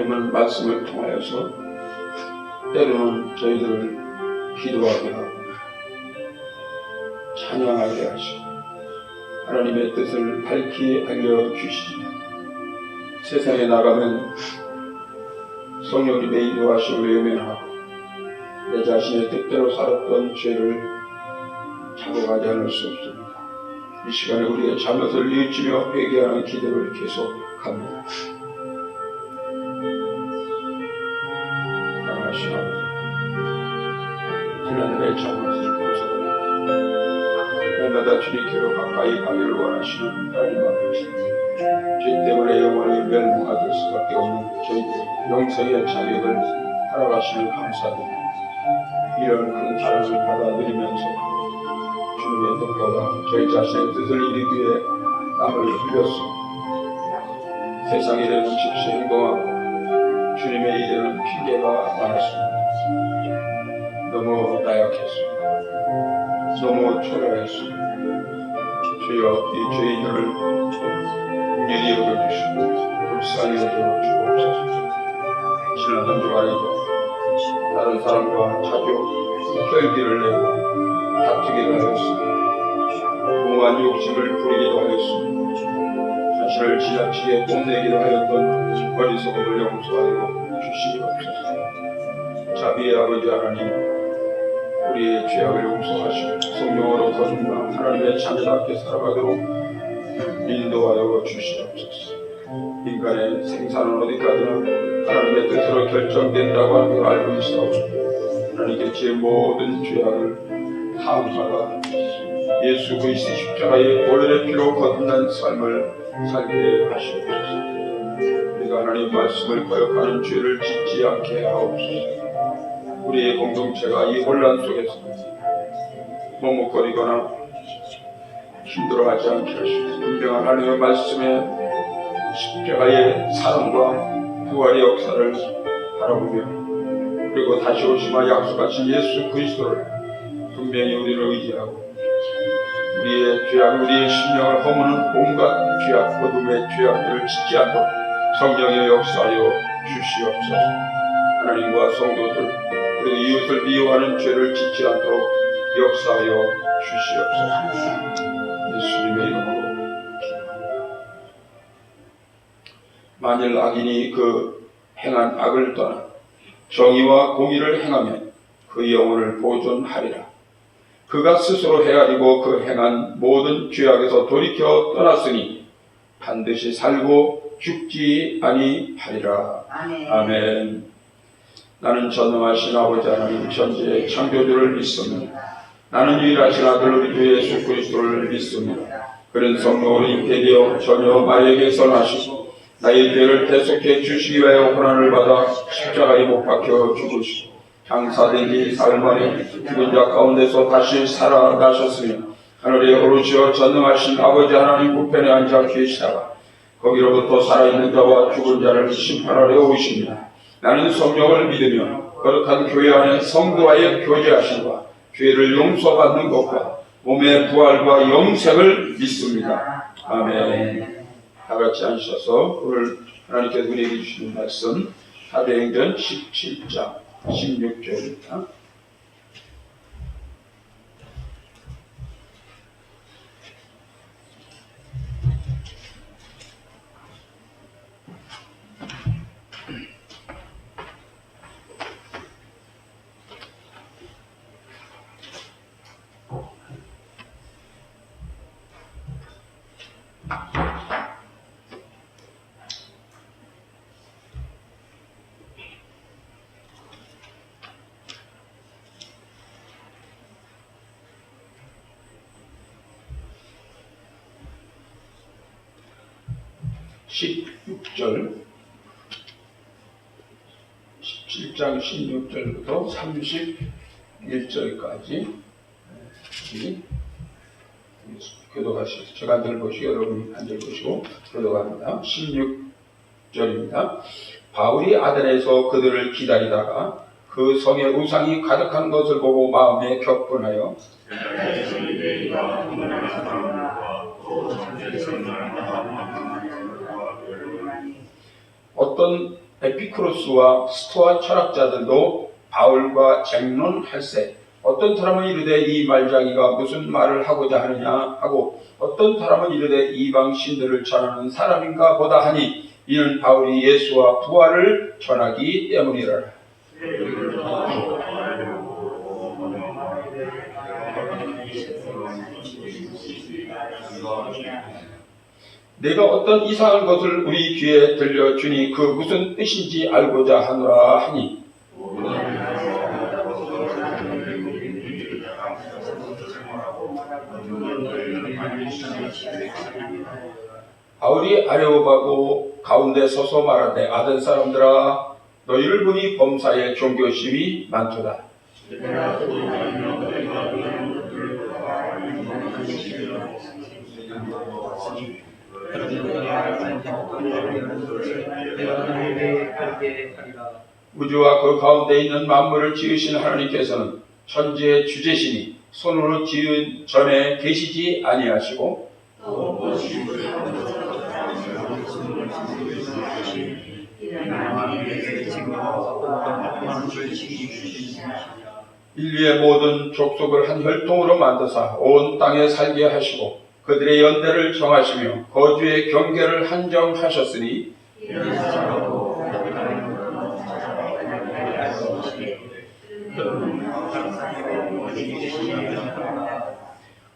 하나님은 말씀을 통하여서 때로는 저희들을 기도하게 하고 찬양하게 하시고 하나님의 뜻을 밝히 알려주시며 세상에 나가면 성령님의 인도하심을 외면하고 내 자신의 뜻대로 살았던 죄를 자복하지 않을 수 없습니다. 이 시간에 우리의 잘못을 뉘우치며 회개하는 기도를 계속합니다. 사랑하신 아버지, 지난날의 잘못을 용서하옵소서. 날마다 주님께로 가까이 가기를 원하시는 하나님 아버지, 죄 때문에 영원히 멸망할 수밖에 없는 저희들의 영생의 자격을 살아가시는 감사드립니다. 이런 큰 사랑을 받아들이면서 주님의 뜻보다 저희 자신의 뜻을 이루기 위해 땀을 흘렸습니다. 세상 일에는 즉시 행동하고 주님의 일에는 핑계가 많았습니다. 너무 나약했습니다. 너무 초라했습니다. 주여 이 죄인들을 긍휼히 여겨주시고 불쌍히 여겨주옵소서. 지난 한 주간에도 다른 사람과 자주 혈기를 내고 다투기를 하였습니다. 공한 욕심을 부리기도 하였습니다. 자신을 지나치게 뽐내기도 하였던 어리석음을 용서하여 주시옵소서. 자비의 아버지 하나님, 우리의 죄악을 용서하시고 성령으로 거듭나 하나님의 자녀답게 살아가도록 인도하여 주시옵소서. 인간의 생사는 어디까지나 하나님의 뜻으로 결정된다고 하는 걸 알고 있사오니 하나님께 제 모든 죄악을 사함받아 예수 그리스도의 십자가의 보혈의 피로 거듭난 삶을 살게 하시옵소서. 우리가 하나님 말씀을 거역하는 죄를 짓지 않게 하옵소서. 우리의 공동체가 이 혼란 속에서 머뭇거리거나 힘들어하지 않게 하시옵소서. 분명한 하나님의 말씀에 십자가의 사랑과 부활의 역사를 바라보며 그리고 다시 오시마 약속하신 예수 그리스도를 분명히 우리를 의지하고 우리의 죄악, 우리의 심령을 허무는 온갖 죄악, 어둠의 죄악들을 짓지 않도록 성령의 역사하여 주시옵소서. 하나님과 성도들 그리고 이웃을 미워하는 죄를 짓지 않도록 역사하여 주시옵소서. 예수님의 이름으로 기도합니다. 만일 악인이 그 행한 악을 떠나 정의와 공의를 행하면 그 영혼을 보존하리라. 그가 스스로 헤아리고 그 행한 모든 죄악에서 돌이켜 떠났으니 반드시 살고 죽지 아니하리라. 아멘. 나는 전능하신 아버지 하나님 천지의 창조주를 믿습니다. 나는 유일하신 아들 우리 주 예수 그리스도를 믿습니다. 그는 성령으로 잉태되어 전혀 마에게서 나시고 나의 죄를 대속해 주시기 위하여 고난을 받아 십자가에 못 박혀 죽으시고 장사된 지 사흘 만에 죽은 자 가운데서 다시 살아나셨으며 하늘에 오르시어 전능하신 아버지 하나님 우편에 앉아 계시다가 거기로부터 살아있는 자와 죽은 자를 심판하러 오십니다. 나는 성령을 믿으며 거룩한 교회 안에 성도와의 교제하심과 죄를 용서받는 것과 몸의 부활과 영생을 믿습니다. 아멘. 다같이 앉으셔서 오늘 하나님께서 우리에게 주시는 말씀 사도행전 17장 16절입니다. (16절) 17장 16절부터 31절까지 교독하시죠. 제가 늘 보시고 여러분이 한 절 보시고 교독합니다. 16절입니다. 바울이 아덴에서 그들을 기다리다가 그 성에 우상이 가득한 것을 보고 마음에 격분하여 어떤 에피크로스와 스토아 철학자들도 바울과 쟁론할세 어떤 사람은 이르되 이 말자기가 무슨 말을 하고자 하느냐 하고 어떤 사람은 이르되 이방 신들을 전하는 사람인가 보다 하니 이는 바울이 예수와 부활을 전하기 때문이라. 내가 어떤 이상한 것을 우리 귀에 들려주니 그 무슨 뜻인지 알고자 하노라 하니 바울이 아레오바고 가운데 서서 말하되 아덴 사람들아 너희를 보니 범사에 종교심이 많도다. 우주와 그 가운데 있는 만물을 지으신 하나님께서는 천지의 주제시니 손으로 지은 전에 계시지 아니하시고 인류의 모든 족속을 한 혈통으로 만드사 온 땅에 살게 하시고 그들의 연대를 정하시며 거주의 경계를 한정하셨으니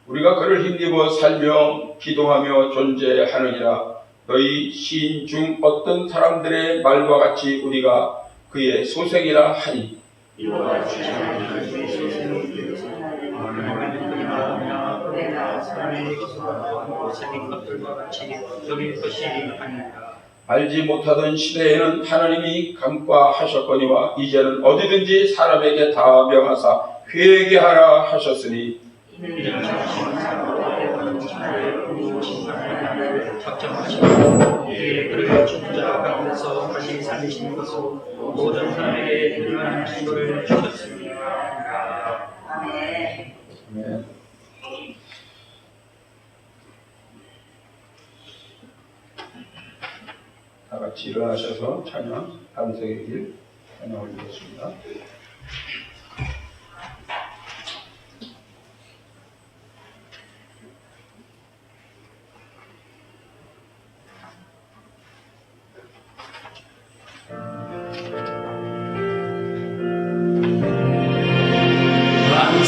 우리가 그를 힘입어 살며 기도하며 존재하느니라. 너희 시인 중 어떤 사람들의 말과 같이 우리가 그의 소생이라 하니 알지 못하던 시대에는 하나님이 간과하셨거니와 이제는 어디든지 사람에게 다 명하사 회개하라 하셨으니 그를 죽자 가운데서 다시 살리신 것으로 모든 사람에게 일어나는 기도를 주셨습니다. 아멘. 다 같이 일어나셔서 찬양 반석의 길 찬양 올리겠습니다.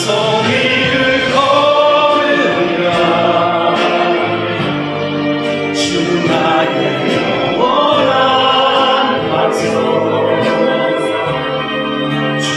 반석을 걸으라 주 나의 영원한 반석 주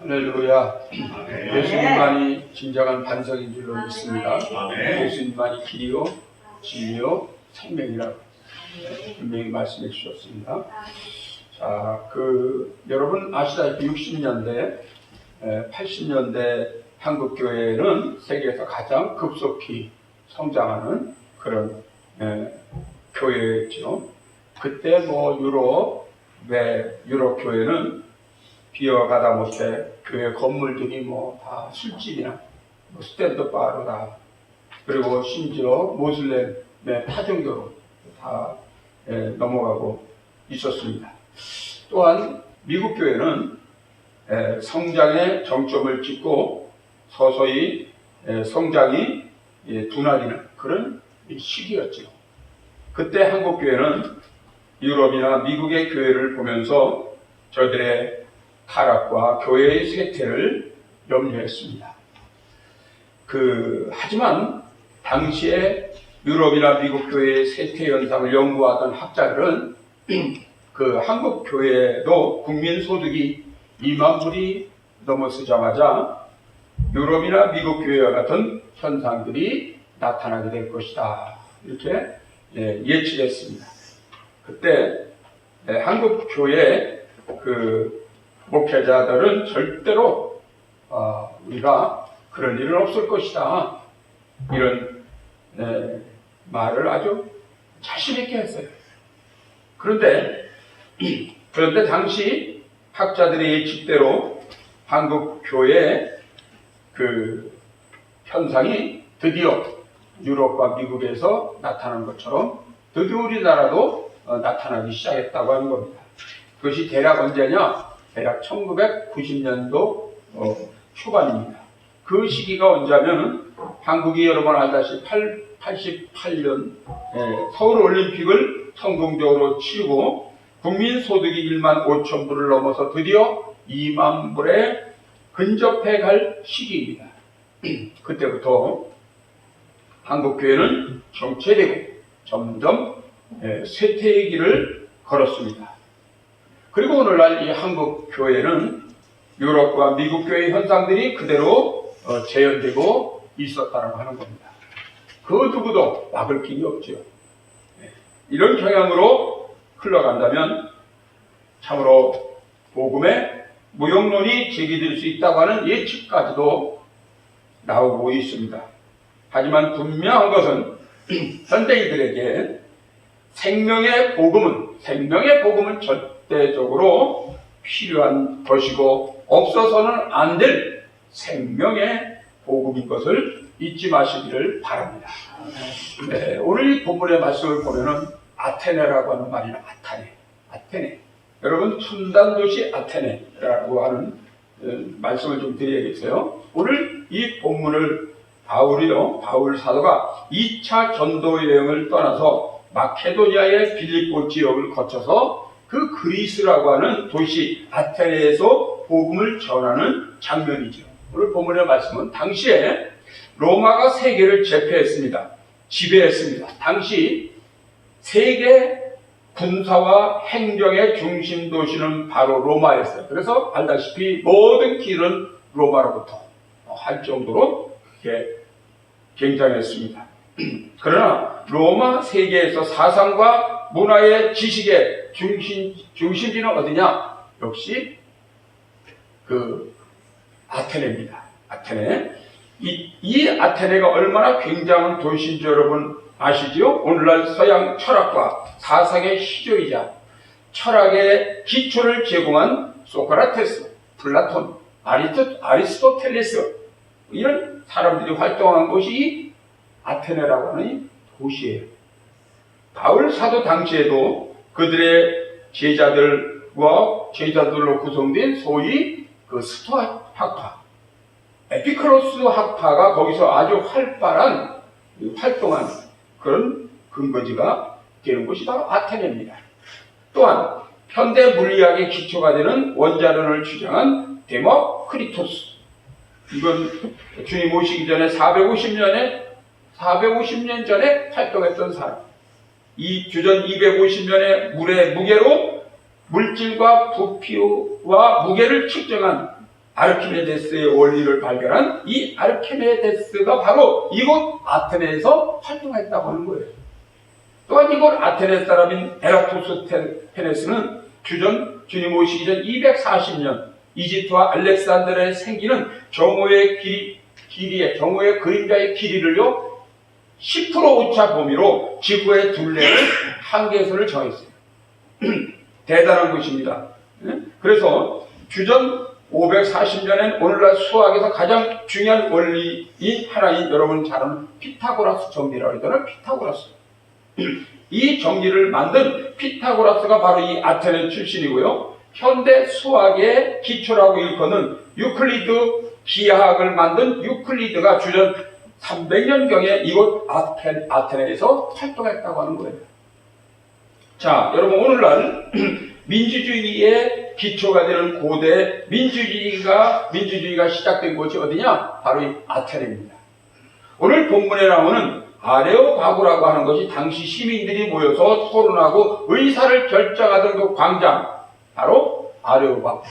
할렐루야. 예수님만이 진정한 반석인 줄로 믿습니다. 예수님만이 길이요, 진리요, 생명이라고 분명히 말씀해 주셨습니다. 자, 여러분 아시다시피 60년대, 80년대 한국 교회는 세계에서 가장 급속히 성장하는 그런 교회였죠. 그때 유럽 교회는 비어가다 못해 교회 건물들이 다 술집이나 스탠드바로 다, 그리고 심지어 모슬렘의 타종교로 다 넘어가고 있었습니다. 또한 미국 교회는 성장의 정점을 찍고 서서히 성장이 둔화되는 그런 시기였죠. 그때 한국 교회는 유럽이나 미국의 교회를 보면서 저들의 타락과 교회의 쇠퇴를 염려했습니다. 하지만 당시에 유럽이나 미국 교회의 쇠퇴 현상을 연구하던 학자들은 한국 교회도 국민 소득이 2만 불이 넘어서자마자 유럽이나 미국 교회와 같은 현상들이 나타나게 될 것이다, 이렇게 예측했습니다. 그때 한국 교회 목회자들은 절대로 우리가 그런 일은 없을 것이다, 이런 말을 아주 자신 있게 했어요. 그런데 당시 학자들의 예측대로 한국 교회의 현상이 드디어 유럽과 미국에서 나타난 것처럼 드디어 우리나라도 나타나기 시작했다고 하는 겁니다. 그것이 대략 언제냐? 대략 1990년도 초반입니다. 그 시기가 언제냐면 한국이 여러분 알다시피 88년 서울올림픽을 성공적으로 치르고 국민소득이 1만 5천 불을 넘어서 드디어 2만 불에 근접해 갈 시기입니다. 그때부터 한국교회는 정체되고 점점 쇠퇴의 길을 걸었습니다. 그리고 오늘날 이 한국교회는 유럽과 미국교회의 현상들이 그대로 재현되고 있었다고 하는 겁니다. 그 누구도 막을 길이 없죠. 이런 경향으로 흘러간다면 참으로 복음의 무용론이 제기될 수 있다고 하는 예측까지도 나오고 있습니다. 하지만 분명한 것은 현대인들에게 생명의 복음은 절대적으로 필요한 것이고 없어서는 안 될 생명의 복음인 것을 잊지 마시기를 바랍니다. 오늘 이 본문의 말씀을 보면은 아테네라고 하는 말이나 아테네. 여러분 첨단도시 아테네라고 하는 말씀을 좀 드려야겠어요. 오늘 이 본문을 바울 사도가 2차 전도 여행을 떠나서 마케도니아의 빌립보 지역을 거쳐서 그리스라고 하는 도시 아테네에서 복음을 전하는 장면이죠. 오늘 본문의 말씀은 당시에 로마가 세계를 지배했습니다. 당시 세계 군사와 행정의 중심 도시는 바로 로마였어요. 그래서 알다시피 모든 길은 로마로부터 할 정도로 굉장했습니다. 그러나 로마 세계에서 사상과 문화의 지식의 중심지는 어디냐? 역시 아테네입니다. 아테네. 이 아테네가 얼마나 굉장한 도시인지 여러분 아시지요? 오늘날 서양 철학과 사상의 시조이자 철학의 기초를 제공한 소크라테스, 플라톤, 아리스토텔레스, 이런 사람들이 활동한 곳이 아테네라고 하는 도시예요. 바울 사도 당시에도 그들의 제자들로 구성된 소위 스토아 학파, 에피크로스 학파가 거기서 아주 활발한 활동한 그런 근거지가 되는 곳이 바로 아테네입니다. 또한 현대 물리학의 기초가 되는 원자론을 주장한 데모크리토스, 이건 주님 오시기 전에 450년 전에 활동했던 사람. 이 주전 250년의 물의 무게로 물질과 부피와 무게를 측정한 아르키메데스의 원리를 발견한 이 아르키메데스가 바로 이곳 아테네에서 활동했다고 하는 거예요. 또한 이곳 아테네 사람인 에라토스테네스는 주님 오시기 전 240년 이집트와 알렉산드르에 생기는 경호의 그림자의 길이를요 10% 오차 범위로 지구의 둘레를 한계선을 정했어요. 대단한 것입니다. 그래서 주전 540년엔 오늘날 수학에서 가장 중요한 원리인 하나인 여러분 잘 아는 피타고라스 정리라고 하잖아요. 피타고라스. 이 정리를 만든 피타고라스가 바로 이 아테네 출신이고요. 현대 수학의 기초라고 일컫는 유클리드 기하학을 만든 유클리드가 주전 300년경에 이곳 아테네에서 활동했다고 하는 거예요. 자, 여러분 오늘날 민주주의의 기초가 되는 고대 민주주의가 시작된 곳이 어디냐? 바로 이 아테네입니다. 오늘 본문에 나오는 아레오파고라고 하는 것이 당시 시민들이 모여서 토론하고 의사를 결정하던 그 광장, 바로 아레오파고.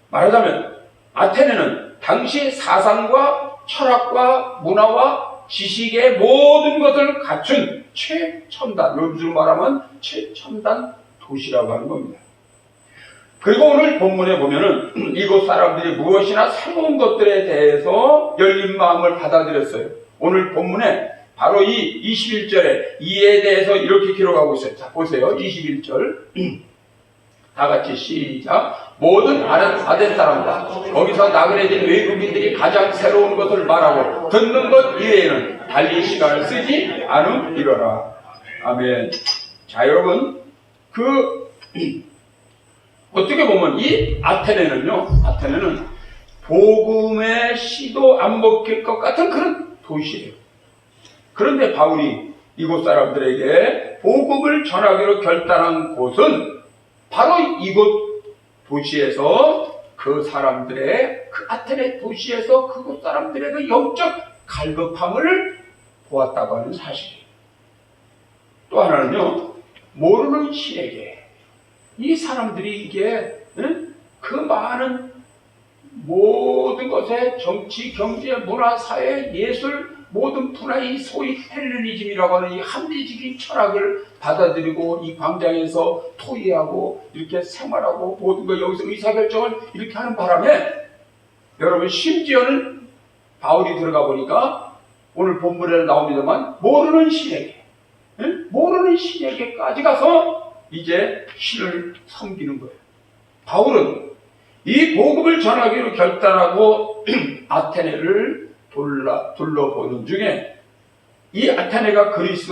말하자면 아테네는 당시 사상과 철학과 문화와 지식의 모든 것을 갖춘 최첨단, 요즘 말하면 최첨단 도시라고 하는 겁니다. 그리고 오늘 본문에 보면은 이곳 사람들이 무엇이나 새로운 것들에 대해서 열린 마음을 받아들였어요. 오늘 본문에 바로 이 21절에 이에 대해서 이렇게 기록하고 있어요. 자, 보세요. 21절. 다 같이 시작. 모든 아덴 사람과 거기서 나그네진 외국인들이 가장 새로운 것을 말하고 듣는 것 이외에는 달리 시간을 쓰지 않으리라. 아멘. 자, 여러분, 어떻게 보면 이 아테네는 복음의 씨도 안 먹힐 것 같은 그런 도시예요. 그런데 바울이 이곳 사람들에게 복음을 전하기로 결단한 곳은 바로 이곳 도시에서 그 아테네 도시에서 그곳 사람들의 그 영적 갈급함을 보았다고 하는 사실이에요. 또 하나는요, 모르는 신에게 이 사람들이 이게 그 많은 모든 것에 정치, 경제, 문화, 사회, 예술 모든 분야의 소위 헬레니즘이라고 하는 이 합리적인 철학을 받아들이고 이 광장에서 토의하고 이렇게 생활하고 모든 거 여기서 의사결정을 이렇게 하는 바람에 여러분 심지어는 바울이 들어가 보니까 오늘 본문에 나옵니다만 모르는 신에게까지 가서 이제 신을 섬기는 거예요. 바울은 이 복음을 전하기로 결단하고 아테네를 둘러보는 중에 이 아테네가 그리스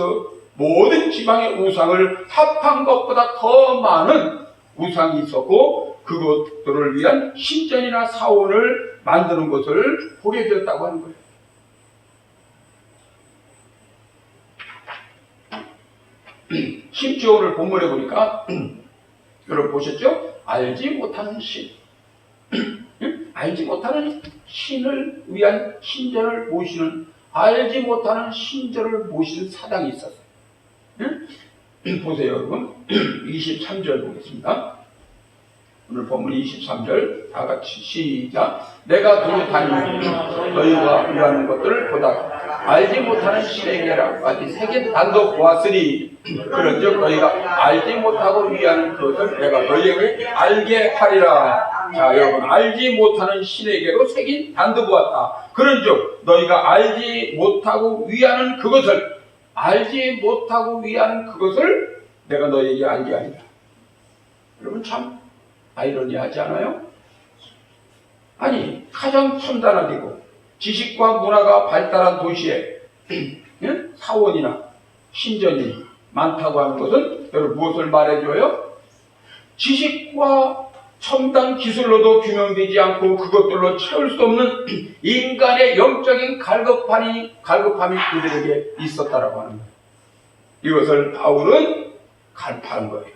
모든 지방의 우상을 합한 것보다 더 많은 우상이 있었고 그것들을 위한 신전이나 사원을 만드는 것을 보게 되었다고 하는 거예요. 심지어 오늘 본문에 보니까 여러분 보셨죠? 알지 못하는 신. 알지 못하는 신을 위한 신전을 모시는 알지 못하는 신전을 모시는 사당이 있었어요. 보세요 여러분. 23절 보겠습니다. 오늘 본문 23절 다 같이 시작. 내가 두루 다니며 너희가 위하는 것들을 보다가 알지 못하는 신에게라까지 새긴 단도 보았으니 그런즉 너희가 알지 못하고 위하는 것을 내가 너희에게 알게 하리라. 자, 여러분, 알지 못하는 신에게로 새긴 단도 보았다. 그런즉 너희가 알지 못하고 위하는 그것을 내가 너희에게 알게 하리라. 여러분 참 아이러니하지 않아요? 아니, 가장 첨단화되고 지식과 문화가 발달한 도시에 사원이나 신전이 많다고 하는 것은 여러분 무엇을 말해줘요? 지식과 첨단 기술로도 규명되지 않고 그것들로 채울 수 없는 인간의 영적인 갈급함이 그들에게 있었다라고 하는 거예요. 이것을 바울은 간파한 거예요.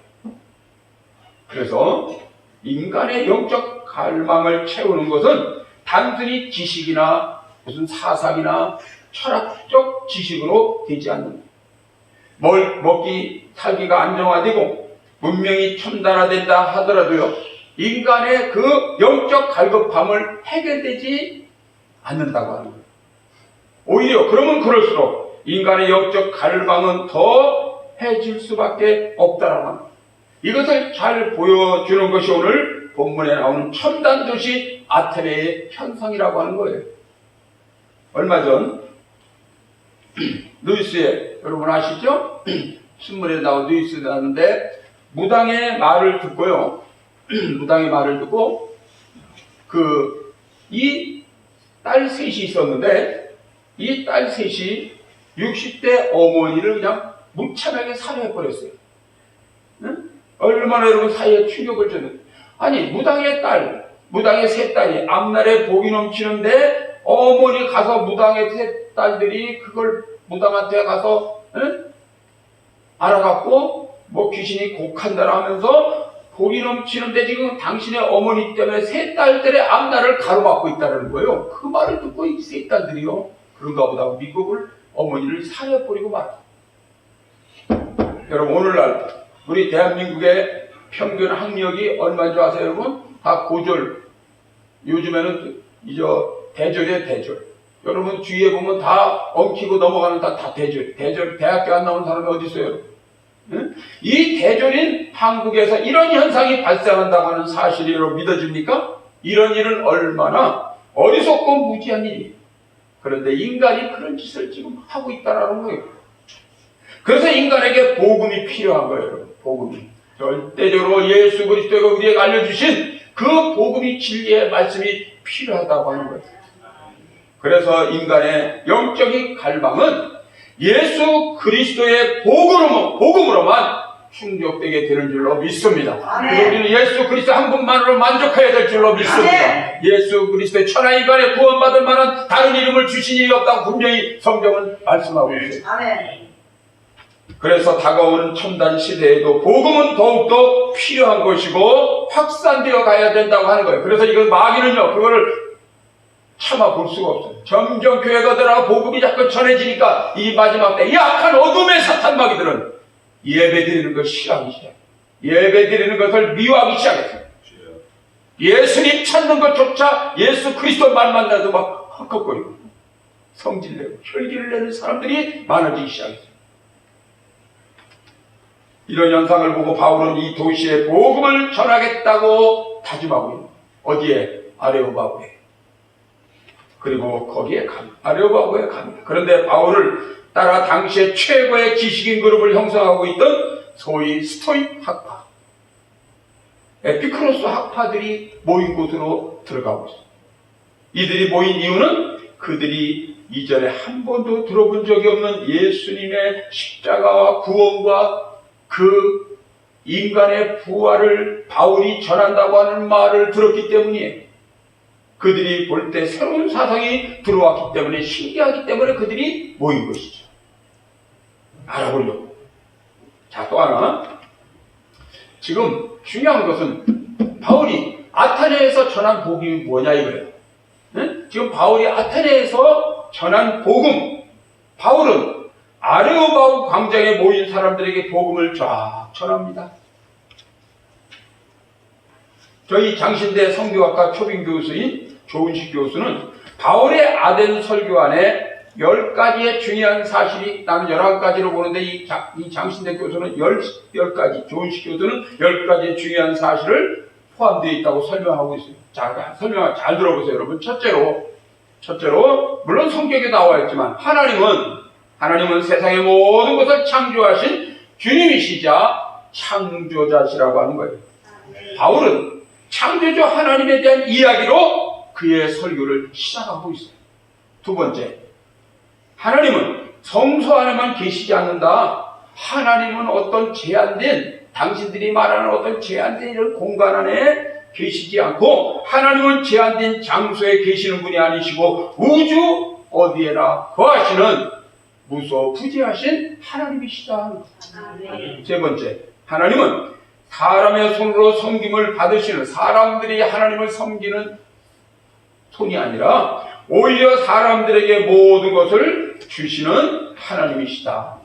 그래서 인간의 영적 갈망을 채우는 것은 단순히 지식이나 무슨 사상이나 철학적 지식으로 되지 않는 거예요. 살기가 안정화되고 문명이 첨단화된다 하더라도요, 인간의 그 영적 갈급함을 해결되지 않는다고 하는 거예요. 오히려 그러면 그럴수록 인간의 영적 갈망은 더 해질 수밖에 없다라고 합니다. 이것을 잘 보여주는 것이 오늘 본문에 나오는 첨단도시 아테네의 현상이라고 하는 거예요. 얼마 전 누이스에, 여러분 아시죠? 신문에 나온 누이스에 나왔는데 무당의 말을 듣고요. 무당의 말을 듣고 이 딸 셋이 있었는데 이 딸 셋이 60대 어머니를 그냥 무참하게 살해해버렸어요. 응? 얼마나 여러분 사이에 충격을 줬는데, 아니 무당의 딸, 무당의 세 딸이 앞날에 복이 넘치는데 어머니 가서 무당의 세 딸들이 그걸 무당한테 가서 알아갖고 뭐 귀신이 곡한다라 하면서 복이 넘치는데 지금 당신의 어머니 때문에 세 딸들의 앞날을 가로막고 있다는 거예요. 그 말을 듣고 이 세 딸들이요, 그런가 보다 미국을 어머니를 살해버리고 말았어요. 여러분 오늘날 우리 대한민국의 평균 학력이 얼마인 줄 아세요 여러분? 다 고졸. 요즘에는 대졸이에요, 대졸. 여러분 주위에 보면 다 엉키고 넘어가는 다 대졸. 대학교 안 나온 사람이 어디 있어요? 응? 이 대졸인 한국에서 이런 현상이 발생한다고 하는 사실이 여러분 믿어집니까? 이런 일은 얼마나 어리석고 무지한 일이에요. 그런데 인간이 그런 짓을 지금 하고 있다는 거예요. 그래서 인간에게 복음이 필요한 거예요, 여러분. 복음이. 절대적으로 예수 그리스도가 우리에게 알려주신 그 복음이 진리의 말씀이 필요하다고 하는 거예요. 그래서 인간의 영적인 갈망은 예수 그리스도의 복음으로만 충족되게 되는 줄로 믿습니다. 그래서 우리는 예수 그리스도 한 분만으로 만족해야 될 줄로 믿습니다. 예수 그리스도의 천하 인간에 구원받을 만한 다른 이름을 주신 일이 없다고 분명히 성경은 말씀하고 있어요. 그래서 다가오는 첨단 시대에도 복음은 더욱더 필요한 것이고 확산되어 가야 된다고 하는 거예요. 그래서 이건 마귀는요, 그거를 참아 볼 수가 없어요. 점점 교회가 들어가 복음이 자꾸 전해지니까 이 마지막 때 이 악한 어둠의 사탄 마귀들은 예배 드리는 걸 싫어하기 시작해요. 예배 드리는 것을 미워하기 시작했어요. 예수님 찾는 것조차 예수 그리스도 말만 나도 막 헛헛거리고 성질내고 혈기를 내는 사람들이 많아지기 시작했어요. 이런 현상을 보고 바울은 이 도시에 복음을 전하겠다고 다짐하고 있는 거예요. 어디에? 아레오바고에. 그리고 거기에 갑니다. 아레오바고에 갑니다. 그런데 바울을 따라 당시에 최고의 지식인 그룹을 형성하고 있던 소위 스토익 학파, 에피크로스 학파들이 모인 곳으로 들어가고 있습니다. 이들이 모인 이유는 그들이 이전에 한 번도 들어본 적이 없는 예수님의 십자가와 구원과 그 인간의 부활을 바울이 전한다고 하는 말을 들었기 때문이에요. 그들이 볼 때 새로운 사상이 들어왔기 때문에, 신기하기 때문에 그들이 모인 것이죠. 알아보려고. 자, 또 하나. 지금 중요한 것은 바울이 아테네에서 전한 복음이 뭐냐 이거예요. 네? 지금 바울이 아테네에서 전한 복음, 바울은 아레오바고 광장에 모인 사람들에게 복음을 쫙 전합니다. 저희 장신대 성교학과 초빙 교수인 조은식 교수는 바울의 아덴 설교 안에 10가지의 중요한 사실이, 나는 11가지로 보는데 이 장신대 교수는 10가지, 조은식 교수는 10가지의 중요한 사실을 포함되어 있다고 설명하고 있어요. 자, 설명 잘 들어보세요, 여러분. 첫째로, 물론 성경에 나와 있지만, 하나님은 세상의 모든 것을 창조하신 주님이시자 창조자시라고 하는 거예요. 바울은 창조주 하나님에 대한 이야기로 그의 설교를 시작하고 있어요. 두 번째, 하나님은 성소 안에만 계시지 않는다. 하나님은 어떤 당신들이 말하는 어떤 제한된 이런 공간 안에 계시지 않고, 하나님은 제한된 장소에 계시는 분이 아니시고 우주 어디에나 거하시는 무소부지하신 하나님이시다. 세 번째, 하나님은 사람의 손으로 섬김을 받으시는, 사람들이 하나님을 섬기는 손이 아니라 오히려 사람들에게 모든 것을 주시는 하나님이시다.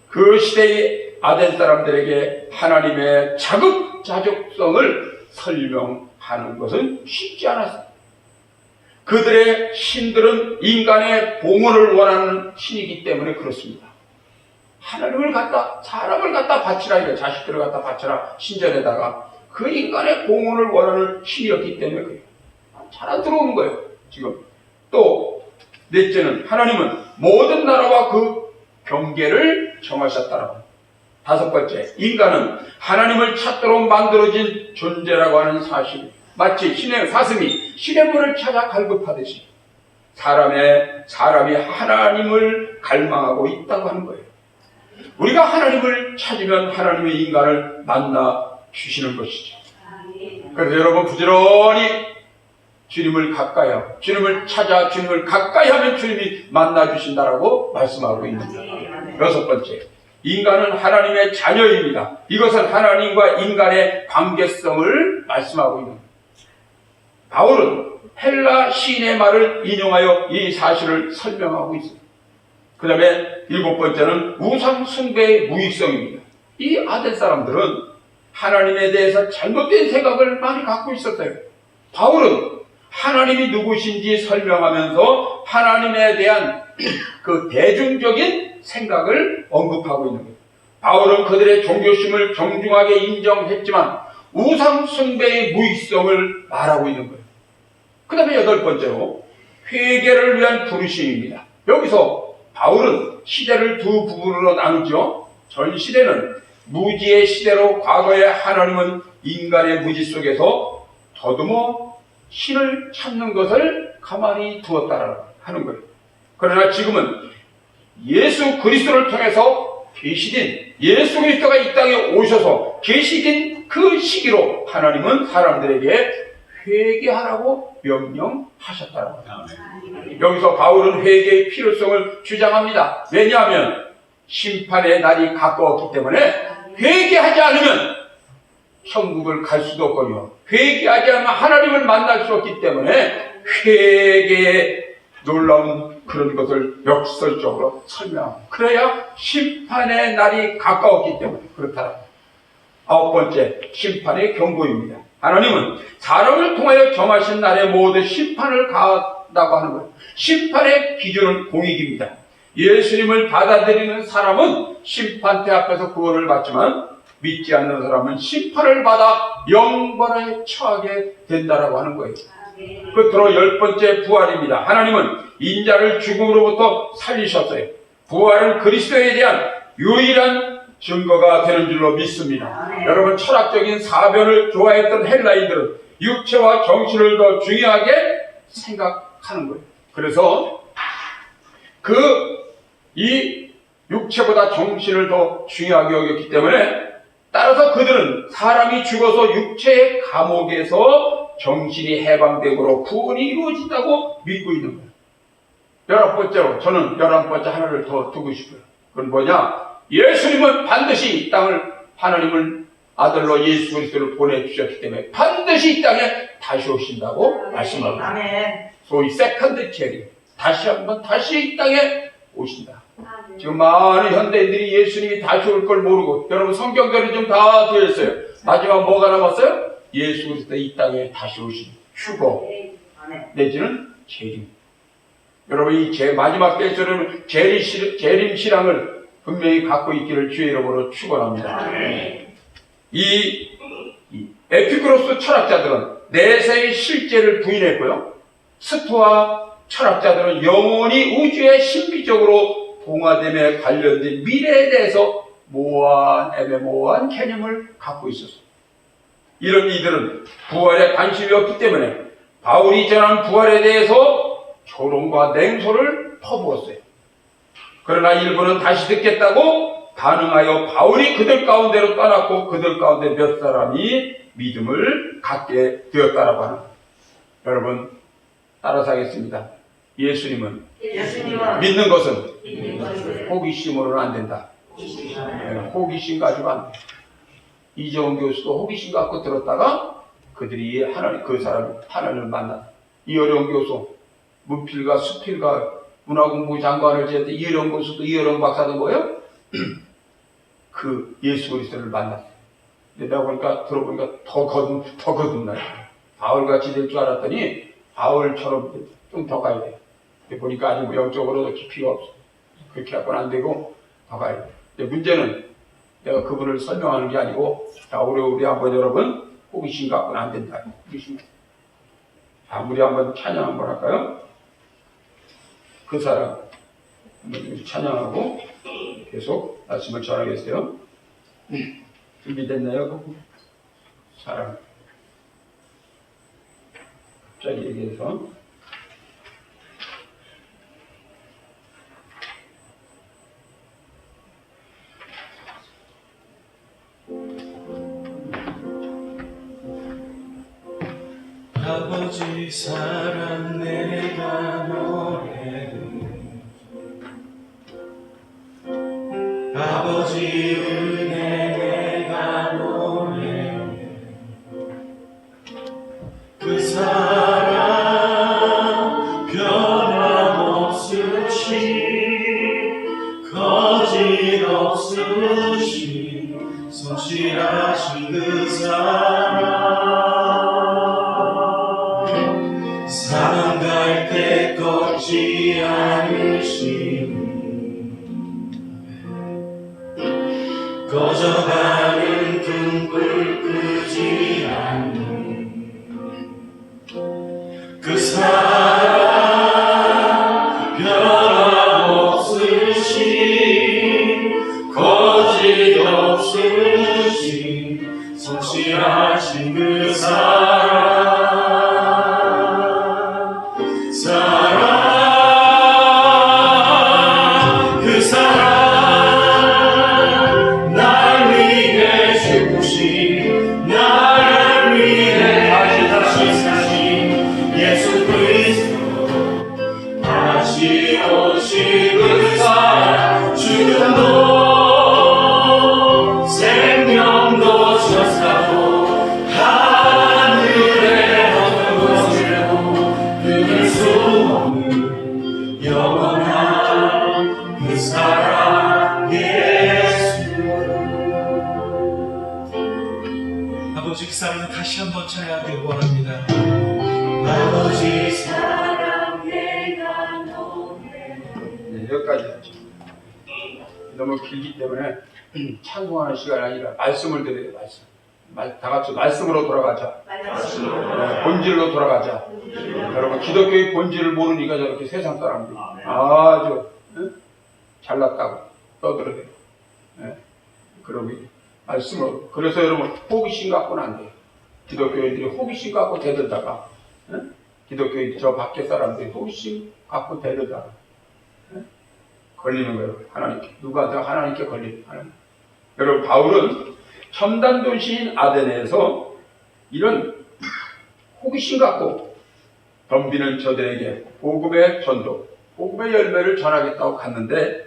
그 시대에 아덴 사람들에게 하나님의 자급자족성을 설명하는 것은 쉽지 않았습니다. 그들의 신들은 인간의 봉헌을 원하는 신이기 때문에 그렇습니다. 하나님을 갖다, 사람을 갖다 바치라, 이래. 자식들을 갖다 바치라, 신전에다가. 그 인간의 봉헌을 원하는 신이었기 때문에 그래요. 잘 안 들어오는 거예요, 지금. 또, 넷째는 하나님은 모든 나라와 그 경계를 정하셨다라고. 다섯 번째, 인간은 하나님을 찾도록 만들어진 존재라고 하는 사실. 마치 신의 사슴이 시냇물을 찾아 갈급하듯이 사람이 하나님을 갈망하고 있다고 하는 거예요. 우리가 하나님을 찾으면 하나님의 인간을 만나 주시는 것이죠. 그래서 여러분 부지런히 주님을 가까이하고 주님을 찾아 주님을 가까이 하면 주님이 만나 주신다라고 말씀하고 있습니다. 여섯 번째, 인간은 하나님의 자녀입니다. 이것은 하나님과 인간의 관계성을 말씀하고 있는 거예요. 바울은 헬라 시인의 말을 인용하여 이 사실을 설명하고 있습니다. 그 다음에 일곱 번째는 우상 숭배의 무익성입니다. 이 아덴 사람들은 하나님에 대해서 잘못된 생각을 많이 갖고 있었어요. 바울은 하나님이 누구신지 설명하면서 하나님에 대한 그 대중적인 생각을 언급하고 있는 거예요. 바울은 그들의 종교심을 정중하게 인정했지만 우상 숭배의 무익성을 말하고 있는 거예요. 그 다음에 여덟 번째로 회개를 위한 부르심입니다. 여기서 바울은 시대를 두 부분으로 나누죠. 전 시대는 무지의 시대로 과거에 하나님은 인간의 무지 속에서 더듬어 신을 찾는 것을 가만히 두었다라고 하는 거예요. 그러나 지금은 예수 그리스도를 통해서 계시된 예수 그리스도가 이 땅에 오셔서 계시된 그 시기로 하나님은 사람들에게 회개하라고 명령하셨다라고 합니다. 여기서 바울은 회개의 필요성을 주장합니다. 왜냐하면 심판의 날이 가까웠기 때문에 회개하지 않으면 천국을 갈 수도 없거든요. 회개하지 않으면 하나님을 만날 수 없기 때문에 회개의 놀라운 그런 것을 역설적으로 설명합니다. 그래야 심판의 날이 가까웠기 때문에 그렇다라. 아홉 번째, 심판의 경고입니다. 하나님은 사람을 통하여 정하신 날에 모두 심판을 가한다고 하는 거예요. 심판의 기준은 공익입니다. 예수님을 받아들이는 사람은 심판대 앞에서 구원을 받지만 믿지 않는 사람은 심판을 받아 영벌에 처하게 된다라고 하는 거예요. 끝으로 열 번째, 부활입니다. 하나님은 인자를 죽음으로부터 살리셨어요. 부활은 그리스도에 대한 유일한 증거가 되는 줄로 믿습니다. 여러분, 철학적인 사변을 좋아했던 헬라인들은 육체와 정신을 더 중요하게 생각하는 거예요. 그래서 이 육체보다 정신을 더 중요하게 여겼기 때문에 따라서 그들은 사람이 죽어서 육체의 감옥에서 정신이 해방되므로 구원이 이루어진다고 믿고 있는 거예요. 열한 번째로 저는 11번째 하나를 더 두고 싶어요. 그건 뭐냐? 예수님은 반드시 이 땅을 하나님을 아들로 예수 그리스도를 보내주셨기 때문에 반드시 이 땅에 다시 오신다고 말씀합니다. 소위 세컨드 캐리, 다시 이 땅에 오신다. 지금 많은 현대인들이 예수님이 다시 올 걸 모르고, 여러분 성경대로 좀 다 되어 있어요. 마지막 뭐가 남았어요? 예수 그리스도 이 땅에 다시 오신 휴거 내지는 재림. 여러분 이 마지막 때에서는 재림 신앙을 분명히 갖고 있기를 주의 이름으로 축원합니다. 이 에피쿠로스 철학자들은 내세의 실제를 부인했고요. 스토아 철학자들은 영원히 우주의 신비적으로 동화됨에 관련된 미래에 대해서 애매모호한 개념을 갖고 있었습니다. 이런 이들은 부활에 관심이 없기 때문에 바울이 전한 부활에 대해서 조롱과 냉소를 퍼부었어요. 그러나 일부는 다시 듣겠다고 반응하여 바울이 그들 가운데로 떠났고 그들 가운데 몇 사람이 믿음을 갖게 되었다라고 하는 거예요. 여러분 따라서 하겠습니다. 예수님은 믿는 것은 호기심으로는 안 된다. 호기심 가지고 안 돼. 이재원 교수도 호기심 갖고 들었다가 그들이 하나님을 만나. 이어령 교수, 문필과 수필과 문화공부 장관을 지냈던 이어령 교수도 이어령 박사도 뭐예요? 그 예수 그리스도를 만났어요. 근데 내가 보니까 들어보니까 더 거듭나요. 바울같이 될 줄 알았더니 바울처럼 좀 더 가야 돼요. 근데 보니까 아직 뭐 영적으로도 깊이가 없어. 그렇게 갖고는 안 되고 더 가야 돼요. 근데 문제는 내가 그분을 설명하는 게 아니고, 자, 우리 한번 여러분 호기심 갖고는 안 된다. 호기심. 자, 우리 한번 찬양 한번 할까요? 그 사람 한번 찬양하고 계속 말씀을 전하겠어요. 준비됐나요? 사람. 갑자기 얘기해서. 아버지 사랑 내가 노래를 아버지 은혜 내가 노래를 그 사랑 변함없으신 거짓 없으신 성실하신 그 사랑 사랑 갈 때 꺾지 않으시니 꺼져가는 등불 끄지 않는 그 사랑 변함없으신 거짓 없으신 성실하신 그 사랑 그 사랑 날 위해 죽으신 나를 위해 다시 사신 예수 그리스도 다시 오실 그 사랑 죽음도 생명도 천사도 하늘에 없는 것으로 끊을 수 없는 영원한 그 사랑 예수. 아버지 그 사랑을 다시 한번 찬양하길 원합니다. 아버지 사랑 내가 노래. 네, 여기까지 하죠. 너무 길기 때문에 찬송하는 시간이 아니라 말씀을 드려요. 다 같이 말씀으로 돌아가자. 본질로 돌아가자. 여러분 기독교의 본질을 모르니까 저렇게 세상 사람들이 아주 잘났다고 떠들어대요. 그러고 말씀으로. 그래서 여러분 호기심 갖고는 안 돼요. 기독교인들이 호기심 갖고 대들다가 기독교인 저 밖에 사람들이 호기심 갖고 대들다가 걸리는 거예요. 하나님께. 누구한테 하나님께 걸리는 하나님. 여러분 바울은 첨단 도시인 아데네에서 이런 호기심 갖고 덤비는 저들에게 복음의 전도, 복음의 열매를 전하겠다고 갔는데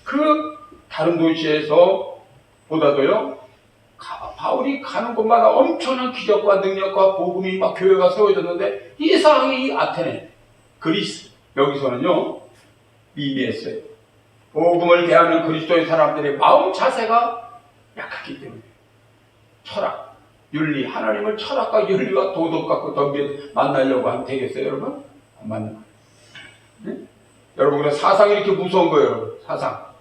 그 다른 도시에서 보다도요 바울이 가는 곳마다 엄청난 기적과 능력과 복음이 막 교회가 세워졌는데 이상하게 이 아테네, 그리스 여기서는요 미미했어요. 복음을 대하는 그리스도의 사람들의 마음 자세가 약하기 때문에 철학, 윤리, 하나님을 철학과 윤리와 도덕 갖고 만나려고 하면 되겠어요, 여러분? 안 맞는 거예요. 여러분, 그래 사상이 이렇게 무서운 거예요, 사상.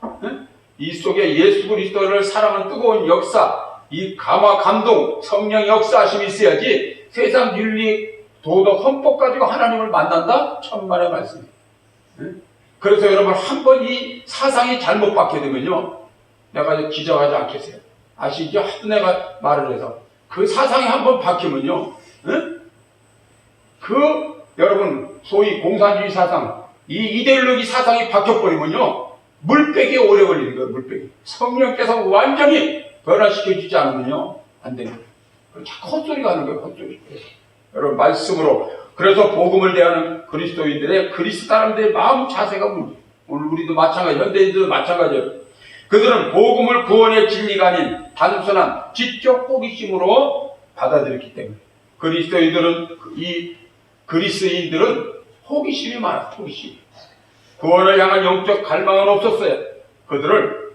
이 속에 예수 그리스도를 사랑하는 뜨거운 역사, 이 감화, 감동, 성령 역사하심이 있어야지 세상 윤리, 도덕, 헌법 가지고 하나님을 만난다? 천만의 말씀이에요. 그래서 여러분, 한 번 이 사상이 잘못 받게 되면요, 내가 이제 기적하지 않겠어요. 아시죠? 하도 내가 말을 해서. 그 사상이 한번 바뀌면요, 여러분, 소위 공산주의 사상, 이 이데올로기 사상이 바뀌어버리면요, 물빼기에 오래 걸리는 거예요, 물빼기. 성령께서 완전히 변화시켜주지 않으면요, 안 되는 거예요. 자꾸 헛소리가 하는 거예요, 헛소리. 여러분, 말씀으로. 그래서 복음을 대하는 그리스도인들의 그리스 사람들의 마음 자세가 문제예요. 오늘 우리도 마찬가지, 현대인들도 마찬가지예요. 그들은 복음을 구원의 진리가 아닌 단순한 지적 호기심으로 받아들였기 때문에 이 그리스인들은 호기심이 많았어요. 호기심. 구원을 향한 영적 갈망은 없었어요. 그들을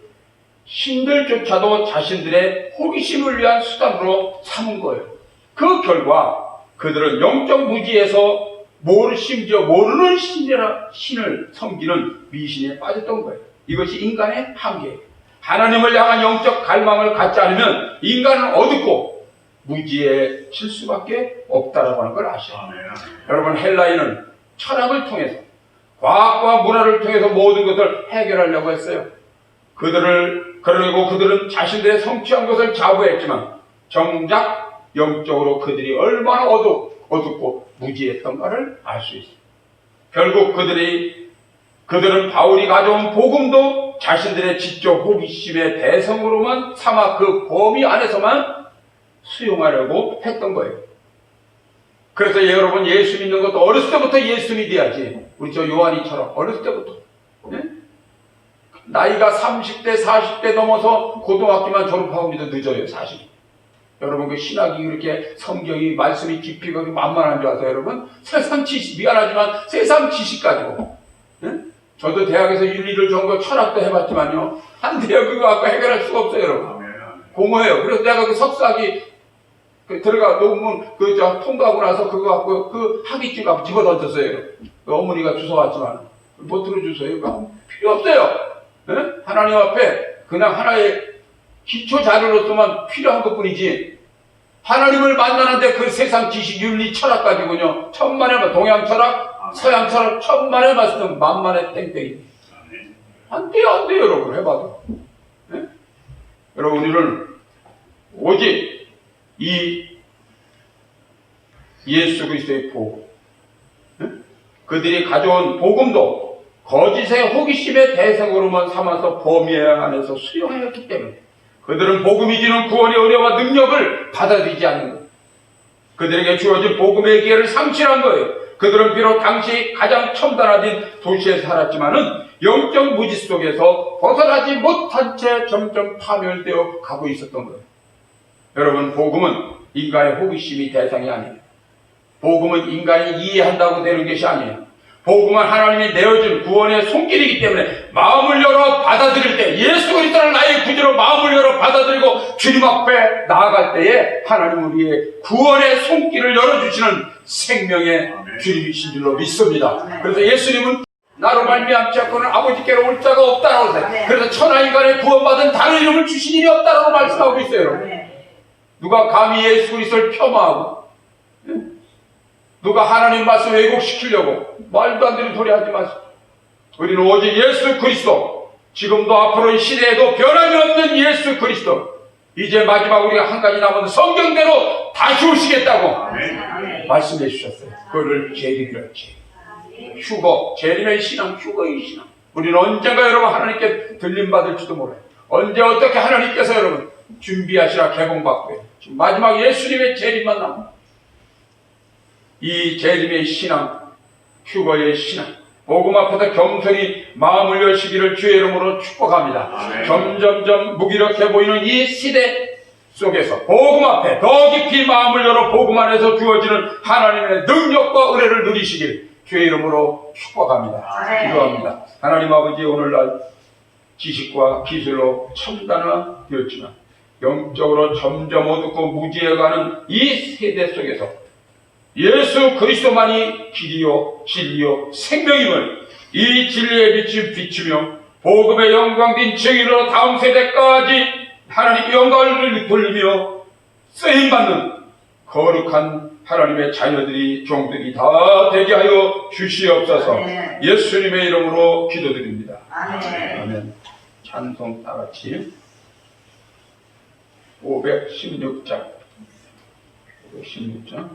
신들조차도 자신들의 호기심을 위한 수단으로 삼은 거예요. 그 결과 그들은 영적 무지에서 심지어 모르는 신을 섬기는 미신에 빠졌던 거예요. 이것이 인간의 한계예요. 하나님을 향한 영적 갈망을 갖지 않으면 인간은 어둡고 무지에 질 수밖에 없다라고 하는 걸 아셔야 돼요. 여러분, 헬라인은 철학을 통해서, 과학과 문화를 통해서 모든 것을 해결하려고 했어요. 그리고 그들은 자신들의 성취한 것을 자부했지만 정작 영적으로 그들이 얼마나 어둡고 무지했던가를 알 수 있어요. 결국 그들은 바울이 가져온 복음도 자신들의 지적 호기심의 대상으로만 삼아 그 범위 안에서만 수용하려고 했던 거예요. 그래서 여러분, 예수 믿는 것도 어렸을 때부터 예수 믿어야지. 우리 저 요한이처럼 어렸을 때부터. 네? 나이가 30대, 40대 넘어서 고등학교만 졸업하고 믿어 늦어요, 사실. 여러분, 그 신학이 그렇게 성경이, 말씀이 깊이가 만만한 줄 아세요, 여러분? 세상 지식, 미안하지만 세상 지식 가지고. 네? 저도 대학에서 윤리를 전공 철학도 해봤지만요. 한 대학 그거 갖고 해결할 수가 없어요, 여러분. 공허해요. 그래서 내가 그 석사학위 들어가 논문 통과하고 나서 그거 갖고 그 학위증 갖고 집어 던졌어요. 그 어머니가 주워왔지만 못 들어주세요. 그거 필요 없어요. 네? 하나님 앞에 그냥 하나의 기초 자료로서만 필요한 것뿐이지. 하나님을 만나는데 그 세상 지식, 윤리, 철학 가지고요. 천만의 동양 철학, 서양 철학 천만의 말씀, 만만의 땡땡이. 안 돼요, 여러분. 해봐도. 네? 여러분, 우리는 오직 이 예수 그리스도의 복음, 그들이 가져온 복음도 거짓의 호기심의 대상으로만 삼아서 범위 안에서 수용해야 했기 때문에 그들은 복음이 주는 구원의 은혜와 능력을 받아들이지 않는 거예요. 그들에게 주어진 복음의 기회를 상실한 거예요. 그들은 비록 당시 가장 첨단화된 도시에 살았지만은 영적 무지 속에서 벗어나지 못한 채 점점 파멸되어 가고 있었던 거예요. 여러분, 복음은 인간의 호기심이 대상이 아니에요. 복음은 인간이 이해한다고 되는 것이 아니에요. 복음은 하나님이 내어준 구원의 손길이기 때문에 마음을 열어 받아들일 때, 예수 그리스도를 나의 구주로 마음을 열어 받아들이고 주님 앞에 나아갈 때에 하나님은 우리의 구원의 손길을 열어주시는 생명의 주님이신 줄로 믿습니다. 그래서 예수님은 나로 말미암지 않고는 아버지께로 올 자가 없다라고 했어요. 그래서 천하인간의 구원받은 다른 이름을 주신 일이 없다라고 말씀하고 있어요. 누가 감히 예수 그리스도를 폄하하고 누가 하나님 말씀 왜곡시키려고 말도 안 되는 소리 하지 마세요. 우리는 오직 예수 그리스도, 지금도 앞으로 시대에도 변함이 없는 예수 그리스도, 이제 마지막 우리가 한 가지 남은 성경대로 다시 오시겠다고 말씀해 주셨어요. 그거를 재림이라고 해요. 휴거, 재림의 신앙, 휴거의 신앙. 우리는 언젠가 여러분 하나님께 들림받을지도 몰라요. 언제 어떻게 하나님께서 여러분 준비하시라 개봉받고 해요. 지금 마지막 예수님의 재림만 남아. 이 재림의 신앙, 휴거의 신앙, 복음 앞에서 겸손히 마음을 여시기를 주의 이름으로 축복합니다. 점점점 무기력해 보이는 이 시대 속에서 복음 앞에 더 깊이 마음을 열어 복음 안에서 주어지는 하나님의 능력과 은혜를 누리시길 주의 이름으로 축복합니다. 기도합니다. 하나님 아버지, 오늘날 지식과 기술로 첨단화되었지만 영적으로 점점 어둡고 무지해가는 이 세대 속에서 예수 그리스도만이 길이요 진리요 생명임을 이 진리의 빛을 비추며 복음의 영광된 증인으로 다음 세대까지 하나님께 영광을 돌리며 쓰임받는 거룩한 하나님의 자녀들이, 종들이 다 되게 하여 주시옵소서. 예수님의 이름으로 기도드립니다. 아멘. 찬송 다같이 516장 516장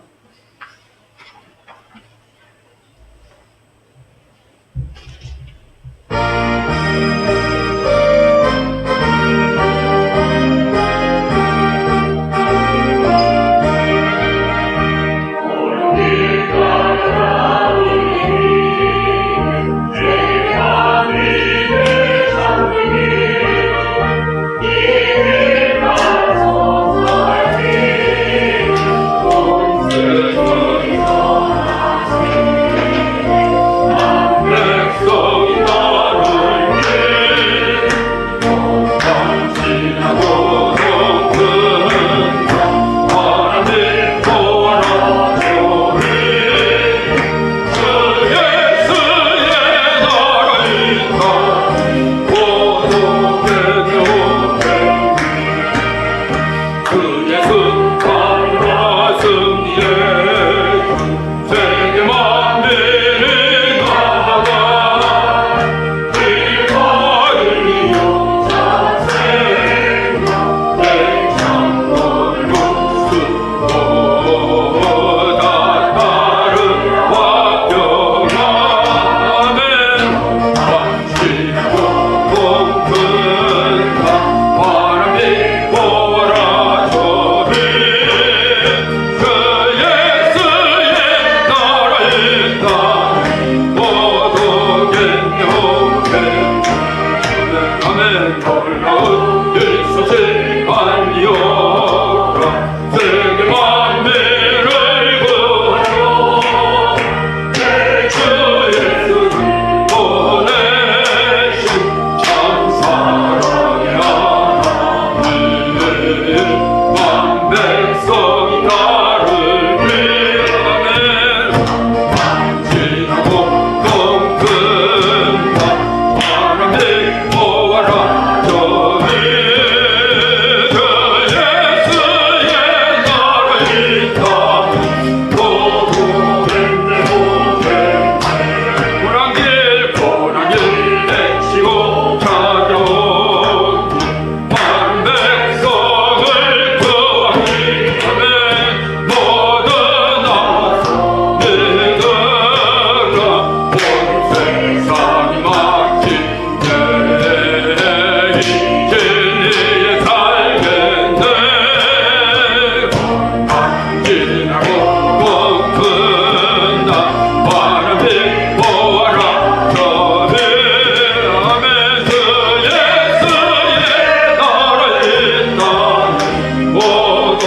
높은다 바람이 보아라 저희 아멘 그 예수의 나라에 있다 모두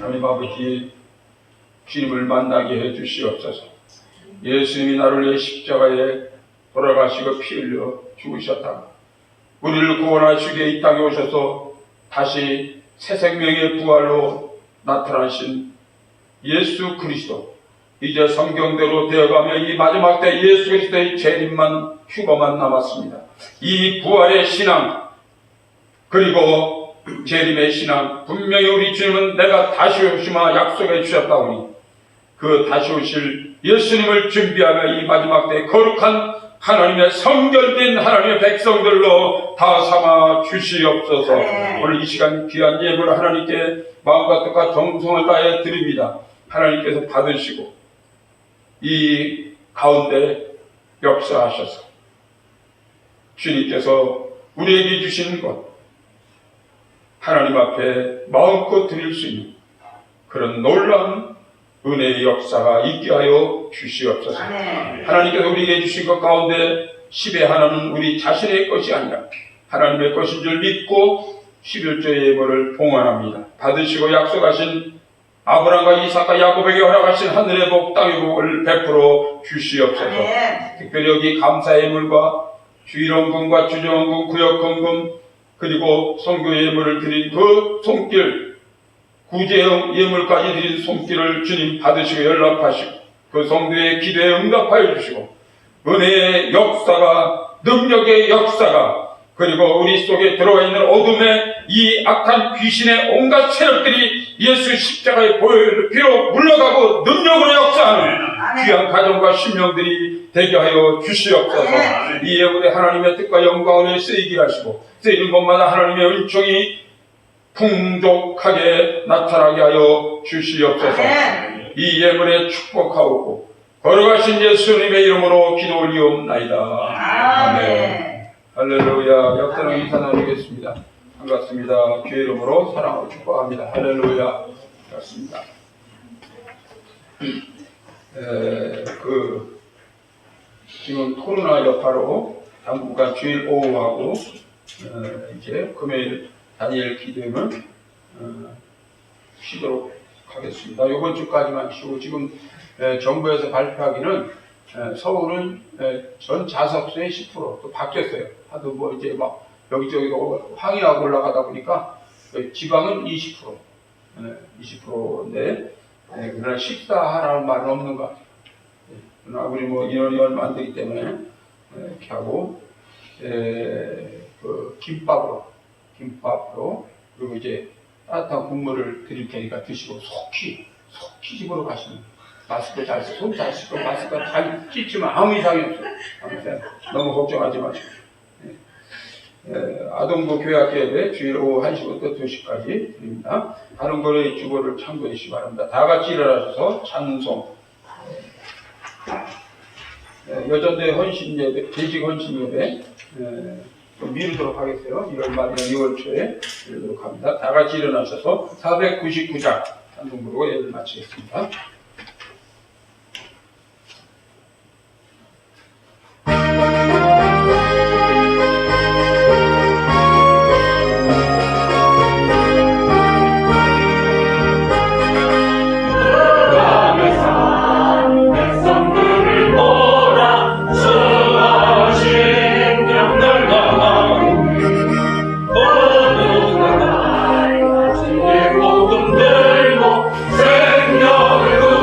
하나님 아버지 주님을 만나게 해 주시옵소서. 예수님이 나를 위해 십자가에 돌아가시고 피 흘려 죽으셨다. 우리를 구원하시기 위해 이 땅에 오셔서 다시 새 생명의 부활로 나타나신 예수 그리스도. 이제 성경대로 되어가며 이 마지막 때 예수 그리스도의 재림만 휴거만 남았습니다. 이 부활의 신앙 그리고 재림의 신앙 분명히 우리 주님은 내가 다시 오시마 약속해 주셨다오니 그 다시 오실 예수님을 준비하며 이 마지막 때 거룩한 하나님의 성결된 하나님의 백성들로 다 삼아 주시옵소서. 오늘 이 시간 귀한 예물을 하나님께 마음과 뜻과 정성을 다해 드립니다. 하나님께서 받으시고 이 가운데 역사하셔서 주님께서 우리에게 주신 것 하나님 앞에 마음껏 드릴 수 있는 그런 놀라운 은혜의 역사가 있게 하여 주시옵소서. 하나님께서 우리에게 주신 것 가운데 10의 하나는 우리 자신의 것이 아니라 하나님의 것인 줄 믿고 11조의 예물을 봉헌합니다. 받으시고 약속하신 아브라함과 이삭과 야곱에게 허락하신 하늘의 복 땅의 복을 베풀어 주시옵소서. 특별히 여기 감사의 예물과 주일원금과 주정원금 구역헌금 그리고 선교 예물을 드린 그 손길 구제형 예물까지 드린 손길을 주님 받으시고 연락하시고 그 성도의 기도에 응답하여 주시고 은혜의 역사가 능력의 역사가 그리고 우리 속에 들어와 있는 어둠의 이 악한 귀신의 온갖 세력들이 예수 십자가의 피로 물러가고 능력으로 역사하는 귀한 가정과 신명들이 되게 하여 주시옵소서. 이 예물에 하나님의 뜻과 영광을 쓰이게 하시고 쓰이는 곳마다 하나님의 은총이 풍족하게 나타나게 하여 주시옵소서. 이 예물에 축복하옵고 걸어가신 예수님의 이름으로 기도 올리옵나이다. 아멘. 할렐루야. 역사는 인사 나누겠습니다. 반갑습니다. 주의 이름으로 사랑하고 축복합니다. 할렐루야. 반갑습니다. 지금 코로나 여파로 당분간 주일 오후하고 이제 금요일 다니엘 기도회는 쉬도록 하겠습니다. 이번 주까지만 쉬고 지금 정부에서 발표하기는 서울은 전 자석수의 10% 또 바뀌었어요. 하도 뭐 이제 막 여기저기로 항의하고 올라가다 보니까 지방은 20%, 20%인데 그러나 식사하라는 말은 없는 것 같아요. 그러나 우리 뭐 인원이 얼마 안 되기 때문에 이렇게 하고 그 김밥으로 그리고 이제 따뜻한 국물을 드릴 테니까 드시고 속히 집으로 가시는 마스크 잘 쓰고 손 잘 쓰고 마스크 잘 찢지만 아무 이상이 없어요. 너무 걱정하지 마시고 아동부 교회학교에 주일 오후 1시부터 2시까지 드립니다. 다른 거래 주보를 참고해 주시기 바랍니다. 다 같이 일어나셔서 찬송 여전대 헌신예배 재직 헌신예배 좀 미루도록 하겠어요. 1월 말이나 2월 초에 미루도록 합니다. 다 같이 일어나셔서 499장 찬송 부르고 예배를 마치겠습니다. 복음 들고 생명을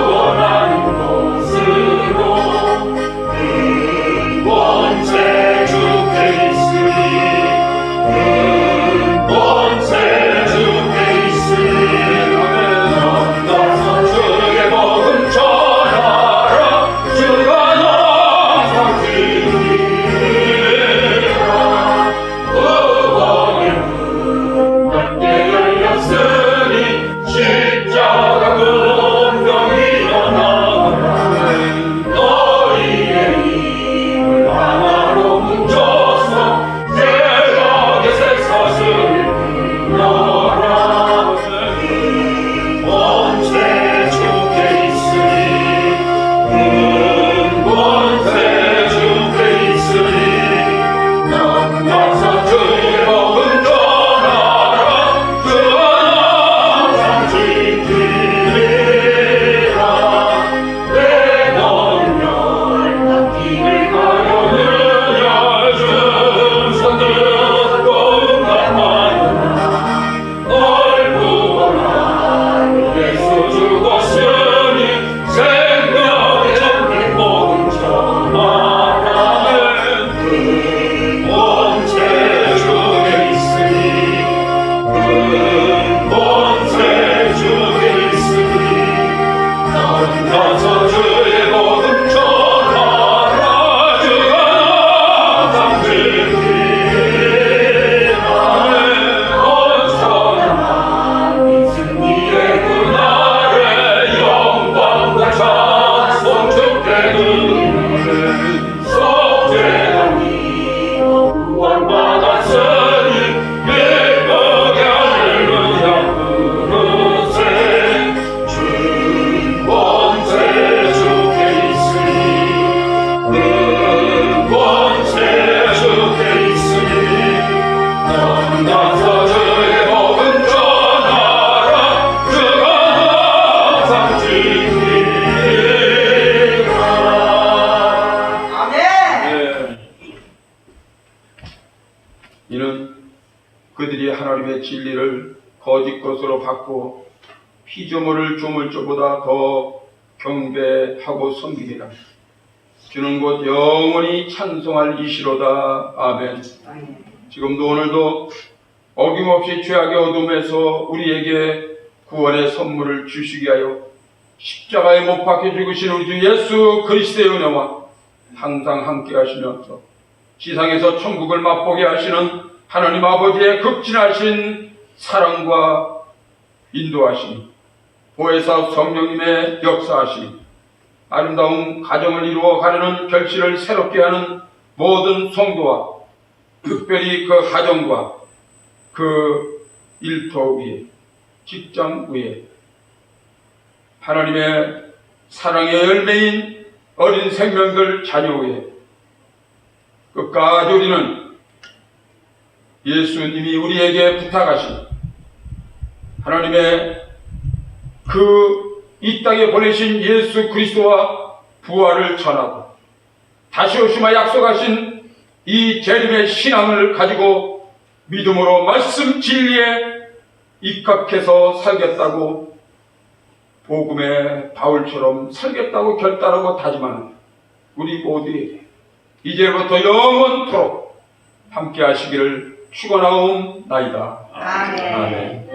것을 거짓 것으로 바꾸어 피조물을 조물주보다 더 경배하고 섬기리라. 주는 곧 영원히 찬송할 이시로다. 아멘. 지금도 오늘도 어김없이 죄악의 어둠에서 우리에게 구원의 선물을 주시게 하여 십자가에 못 박혀 죽으신 우리 주 예수 그리스도의 은혜와 항상 함께 하시면서 지상에서 천국을 맛보게 하시는 하나님 아버지의 극진하신 사랑과 인도하심, 보혜사 성령님의 역사하심, 아름다운 가정을 이루어 가려는 결실을 새롭게 하는 모든 성도와 특별히 그 가정과 그 일터 위에, 직장 위에 하나님의 사랑의 열매인 어린 생명들 자녀 위에 끝까지 우리는 예수님이 우리에게 부탁하신 하나님의 그 이 땅에 보내신 예수 그리스도와 부활을 전하고 다시 오시마 약속하신 이 재림의 신앙을 가지고 믿음으로 말씀 진리에 입각해서 살겠다고 복음의 바울처럼 살겠다고 결단하고 다짐하는 우리 모두에게 이제부터 영원토록 함께 하시기를 축원하옵나이다. 아멘. 아멘.